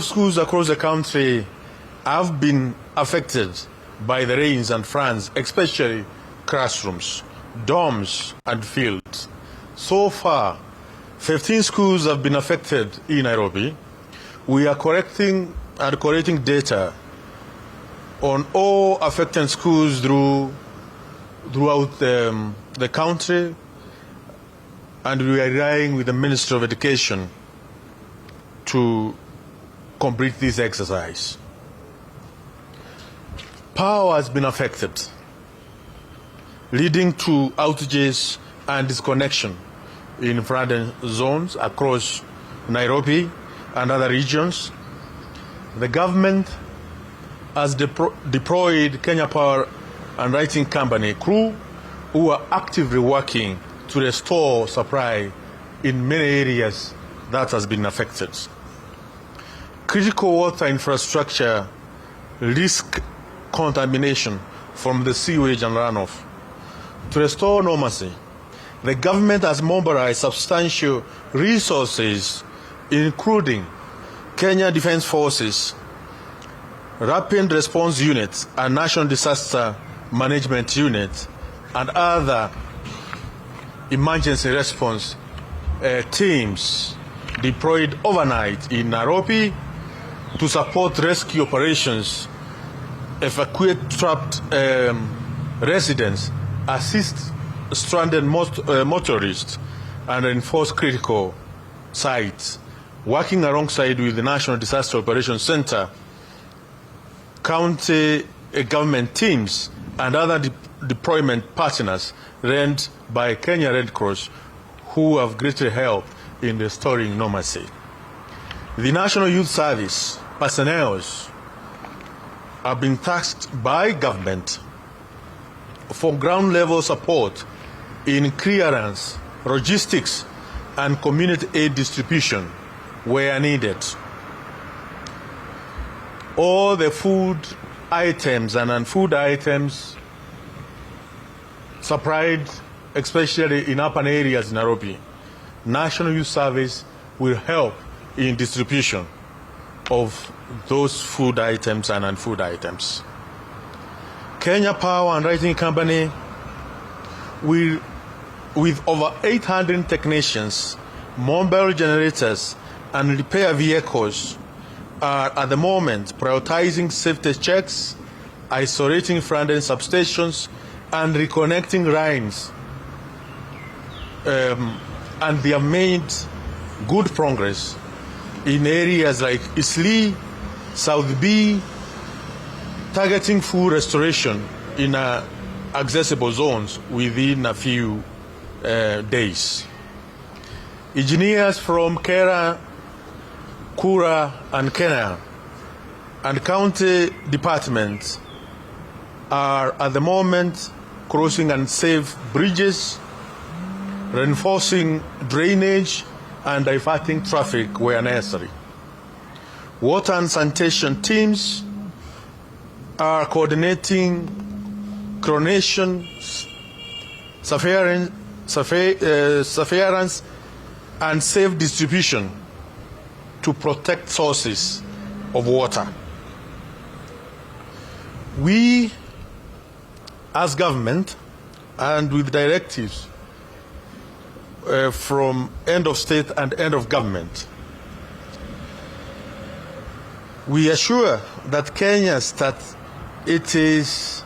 Schools across the country have been affected by the rains and floods, especially classrooms, dorms, and fields. So far, 15 schools have been affected in Nairobi. We are collecting data on all affected schools throughout the country, and we are relying with the Ministry of Education to complete this exercise. Power has been affected, leading to outages and disconnection in flooded zones across Nairobi and other regions. The government has deployed Kenya Power and Lighting Company crew who are actively working to restore supply in many areas that has been affected. Critical water infrastructure risk contamination from the sewage and runoff. To restore normalcy, the government has mobilized substantial resources, including Kenya Defense Forces, Rapid Response Units, and National Disaster Management Unit, and other emergency response teams deployed overnight in Nairobi to support rescue operations, evacuate trapped residents, assist stranded motorists, and reinforce critical sites, working alongside with the National Disaster Operations Center, county government teams, and other deployment partners led by Kenya Red Cross, who have greatly helped in restoring normalcy. The National Youth Service personnel are being tasked by government for ground-level support in clearance, logistics, and community aid distribution where needed. All the food items and non-food items supplied, especially in urban areas in Nairobi, National Youth Service will help in distribution of those food items and non-food items. Kenya Power and Lighting Company will, with over 800 technicians, mobile generators, and repair vehicles, are at the moment prioritizing safety checks, isolating flooded substations, and reconnecting lines. And they have made good progress in areas like Eastleigh, South B, targeting full restoration in accessible zones within a few days. Engineers from Kera, Kura, and Kenya and county departments are at the moment crossing unsafe bridges, reinforcing drainage, and diverting traffic where necessary. Water and sanitation teams are coordinating chlorination, surveillance, and safe distribution to protect sources of water. We, as government, and with directives from end of state and end of government, we assure that Kenyans that it is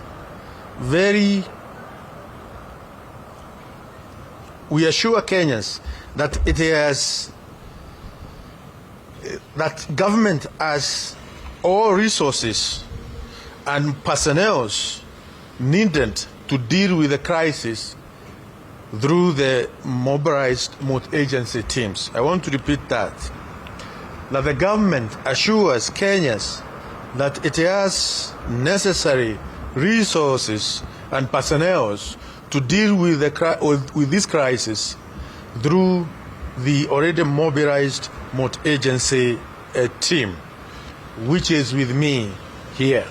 very, we assure Kenyans that it is, that government has all resources and personnel needed to deal with the crisis through the mobilized multi-agency teams. I want to repeat that the government assures Kenyans that it has necessary resources and personnel to deal with this crisis through the already mobilized multi-agency team, which is with me here.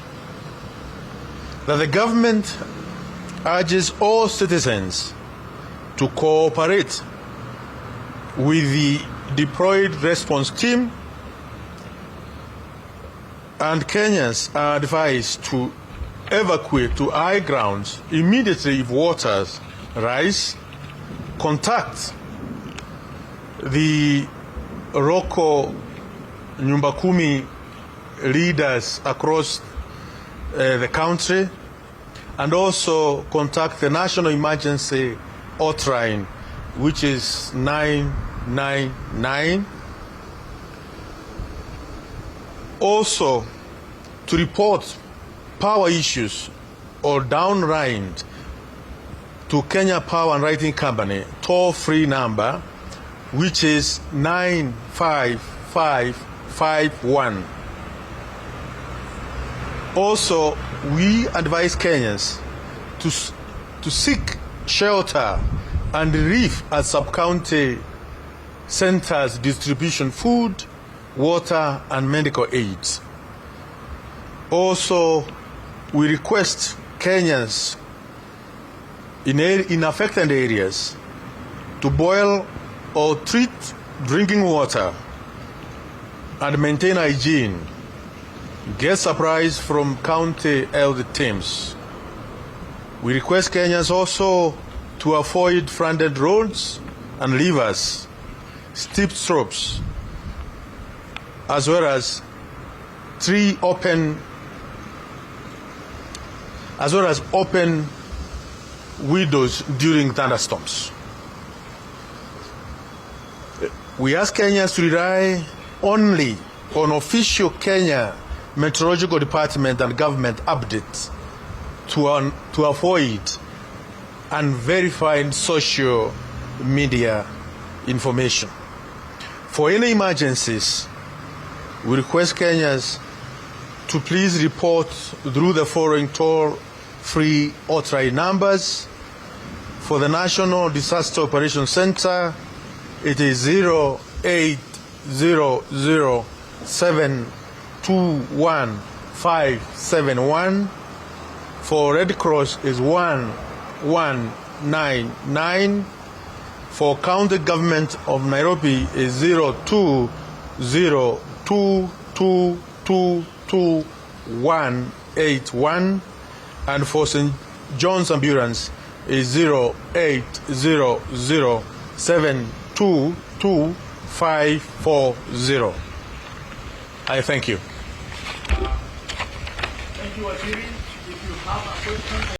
That the government urges all citizens to cooperate with the deployed response team and Kenyans are advised to evacuate to high grounds immediately if waters rise, contact the Roko Nyumba Kumi leaders across the country, and also contact the National Emergency Hotline, which is 999. Also, to report power issues or downright to Kenya Power and Lighting Company toll-free number, which is 95551. Also, we advise Kenyans to seek shelter and relief at sub-county centers distribution food, water, and medical aids. Also, we request Kenyans in affected areas to boil or treat drinking water and maintain hygiene. Get supplies from county health teams. We request Kenyans also to avoid flooded roads and rivers, steep slopes, as well as open windows during thunderstorms. We ask Kenyans to rely only on official Kenya Meteorological Department and government updates to avoid unverified social media information. For any emergencies, we request Kenyans to please report through the following toll-free hotline numbers. For the National Disaster Operations Center, it is 0800721571. For Red Cross is 1199. For County Government of Nairobi is 0202222181. And for St. John's Ambulance is 0800722540. I thank you. Thank you, Waziri. If you have a question.